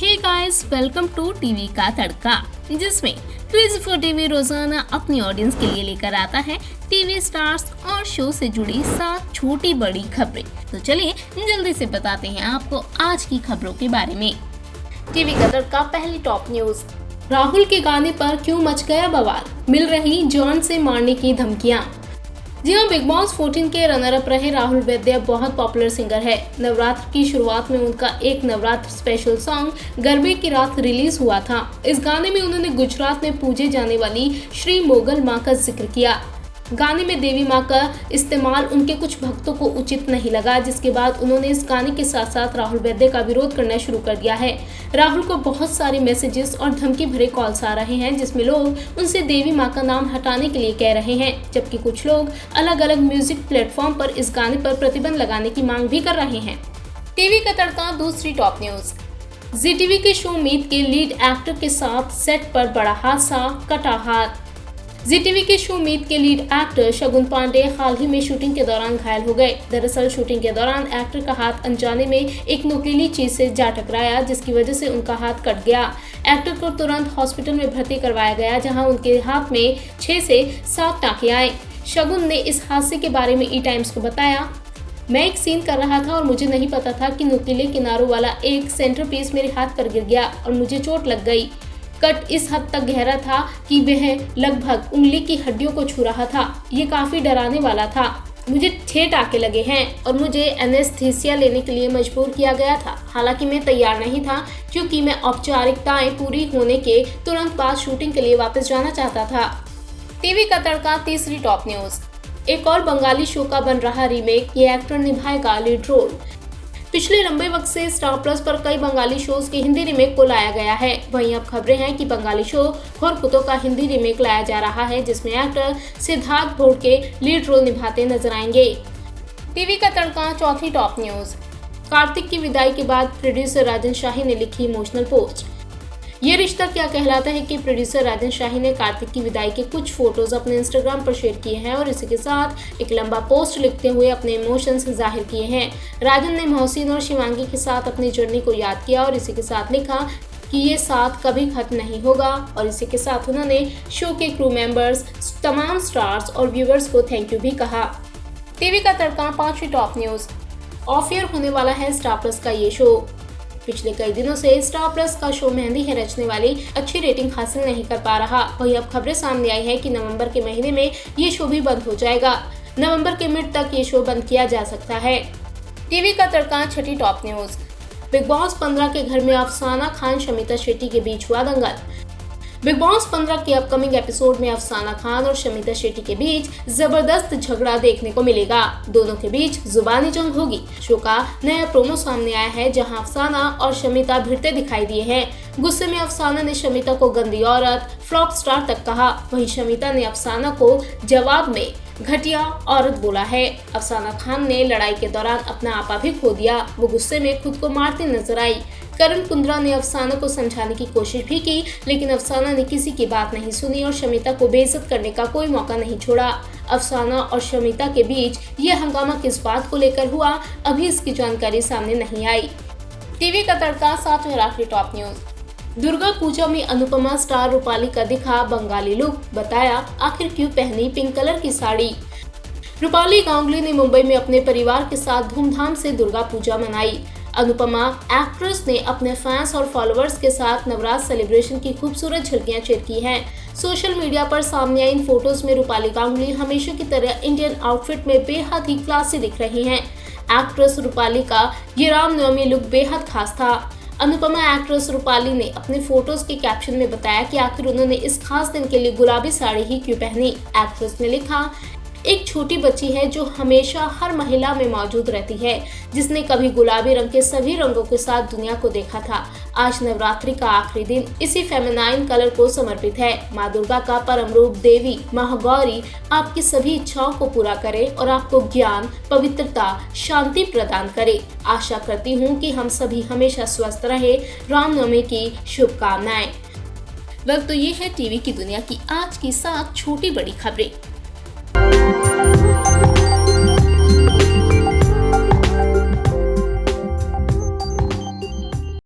Hey guys, welcome to TV का तड़का, जिसमें क्रेज़ी फॉर टीवी रोजाना अपनी ऑडियंस के लिए लेकर आता है टीवी स्टार्स और शो से जुड़ी 7 छोटी बड़ी खबरें। तो चलिए जल्दी से बताते हैं आपको आज की खबरों के बारे में। टीवी का तड़का पहली टॉप न्यूज। राहुल के गाने पर क्यों मच गया बवाल, मिल रही जॉन से मारने की धमकियां। जी हाँ, बिग बॉस 14 के रनर अप रहे राहुल वैद्य बहुत पॉपुलर सिंगर है। नवरात्र की शुरुआत में उनका एक नवरात्र स्पेशल सॉन्ग गरबे की रात रिलीज हुआ था। इस गाने में उन्होंने गुजरात में पूजे जाने वाली श्री मोगल मां का जिक्र किया। गाने में देवी मां का इस्तेमाल उनके कुछ भक्तों को उचित नहीं लगा, जिसके बाद उन्होंने इस गाने के साथ साथ राहुल वैद्य का विरोध करना शुरू कर दिया है। राहुल को बहुत सारे मैसेजेस और धमकी भरे कॉल्स आ रहे हैं, जिसमें लोग उनसे देवी मां का नाम हटाने के लिए कह रहे हैं, जबकि कुछ लोग अलग अलग म्यूजिक प्लेटफॉर्म पर इस गाने पर प्रतिबंध लगाने की मांग भी कर रहे हैं। टीवी का तड़का दूसरी टॉप न्यूज। जी टीवी के शो मीत के लीड एक्टर के साथ सेट पर बड़ा हादसा, कटा हाथ। जी टीवी के शो मीत के लीड एक्टर शगुन पांडे हाल ही में शूटिंग के दौरान घायल हो गए। दरअसल शूटिंग के दौरान एक्टर का हाथ अनजाने में एक नुकीली चीज से जा टकराया, जिसकी वजह से उनका हाथ कट गया। एक्टर को तुरंत हॉस्पिटल में भर्ती करवाया गया, जहां उनके हाथ में 6 से 7 टाँके आए। शगुन ने इस हादसे के बारे में ई टाइम्स को बताया, मैं एक सीन कर रहा था और मुझे नहीं पता था कि नुकीले किनारों वाला एक सेंटर पीस मेरे हाथ पर गिर गया और मुझे चोट लग गई। कट इस हद तक गहरा था कि वह लगभग उंगली की हड्डियों को छू रहा था। ये काफी डराने वाला था। मुझे 6 टाँके लगे हैं और मुझे एनेस्थीसिया लेने के लिए मजबूर किया गया था। हालांकि मैं तैयार नहीं था, क्योंकि मैं औपचारिकताएं पूरी होने के तुरंत बाद शूटिंग के लिए वापस जाना चाहता था। टीवी का तड़का तीसरी टॉप न्यूज। एक और बंगाली शो का बन रहा रीमेक, ये एक्टर निभाएगा लीड रोल। पिछले लंबे वक्त से स्टार प्लस पर कई बंगाली शोज के हिंदी रीमेक को लाया गया है। वहीं अब खबरें हैं कि बंगाली शो घोरकुतो का हिंदी रीमेक लाया जा रहा है, जिसमें एक्टर सिद्धार्थ भोडके लीड रोल निभाते नजर आएंगे। टीवी का तड़का चौथी टॉप न्यूज। कार्तिक की विदाई के बाद प्रोड्यूसर राजन शाही ने लिखी इमोशनल पोस्ट। ये रिश्ता क्या कहलाता है कि प्रोड्यूसर राजन शाही ने कार्तिक की विदाई के कुछ फोटोज अपने इंस्टाग्राम पर शेयर किए हैं और इसी के साथ एक लंबा पोस्ट लिखते हुए अपने इमोशंस जाहिर किए हैं। राजन ने मोहसिन और शिवांगी के साथ अपनी जर्नी को याद किया और इसी के साथ लिखा कि ये साथ कभी खत्म नहीं होगा, और इसी के साथ उन्होंने शो के क्रू मेंबर्स, तमाम स्टार्स और व्यूवर्स को थैंक यू भी कहा। टीवी का तड़का पांचवी टॉप न्यूज। ऑफ एयर होने वाला है स्टार प्लस का ये शो। पिछले कई दिनों से स्टार प्लस का शो मेहंदी है रचने वाली अच्छी रेटिंग हासिल नहीं कर पा रहा। वहीं अब खबरें सामने आई है कि नवंबर के महीने में ये शो भी बंद हो जाएगा। नवंबर के मिड तक ये शो बंद किया जा सकता है। टीवी का तड़का छठी टॉप न्यूज। बिग बॉस 15 के घर में अफसाना खान शमिता शेट्टी के बीच हुआ दंगल। बिग बॉस 15 के अपकमिंग एपिसोड में अफसाना खान और शमिता शेट्टी के बीच जबरदस्त झगड़ा देखने को मिलेगा। दोनों के बीच जुबानी जंग होगी। शो का नया प्रोमो सामने आया है, जहां अफसाना और शमिता भिड़ते दिखाई दिए हैं। गुस्से में अफसाना ने शमिता को गंदी औरत, फ्लॉप स्टार तक कहा। वहीं शमिता ने अफसाना को जवाब में घटिया औरत बोला है। अफसाना खान ने लड़ाई के दौरान अपना आपा भी खो दिया। वो गुस्से में खुद को मारती नजर आई। करण कुंद्रा ने अफसाना को समझाने की कोशिश भी की, लेकिन अफसाना ने किसी की बात नहीं सुनी और शमिता को बेइज्जत करने का कोई मौका नहीं छोड़ा। अफसाना और शमिता के बीच ये हंगामा किस बात को लेकर हुआ, अभी इसकी जानकारी सामने नहीं आई। टीवी का तड़का सातवीं और आखिरी टॉप न्यूज। दुर्गा पूजा में अनुपमा स्टार रूपाली का दिखा बंगाली लुक, बताया आखिर क्यों पहनी पिंक कलर की साड़ी। रूपाली गांगुली ने मुंबई में अपने परिवार के साथ धूमधाम से दुर्गा पूजा मनाई। अनुपमा एक्ट्रेस ने अपने फैंस और फॉलोअर्स के साथ नवरात्र सेलिब्रेशन की खूबसूरत झलकियां शेयर की हैं। सोशल मीडिया पर सामने आई इन फोटोज में रूपाली गांगुली हमेशा की तरह इंडियन आउटफिट में बेहद ही क्लासी दिख रही हैं। एक्ट्रेस रूपाली का ये रामनवमी लुक बेहद खास था। अनुपमा एक्ट्रेस रूपाली ने अपने फोटोज के कैप्शन में बताया कि आखिर उन्होंने इस खास दिन के लिए गुलाबी साड़ी ही क्यों पहनी। एक्ट्रेस ने लिखा, एक छोटी बच्ची है जो हमेशा हर महिला में मौजूद रहती है, जिसने कभी गुलाबी रंग के सभी रंगों के साथ दुनिया को देखा था। आज नवरात्रि का आखिरी दिन इसी फेमिनाइन कलर को समर्पित है। माँ दुर्गा का परम रूप देवी महागौरी आपकी सभी इच्छाओं को पूरा करे और आपको ज्ञान, पवित्रता, शांति प्रदान करे। आशा करती हूँ कि हम सभी हमेशा स्वस्थ रहे। रामनवमी की शुभकामनाएं। तो ये है टीवी की दुनिया की आज की 7 छोटी बड़ी खबरें।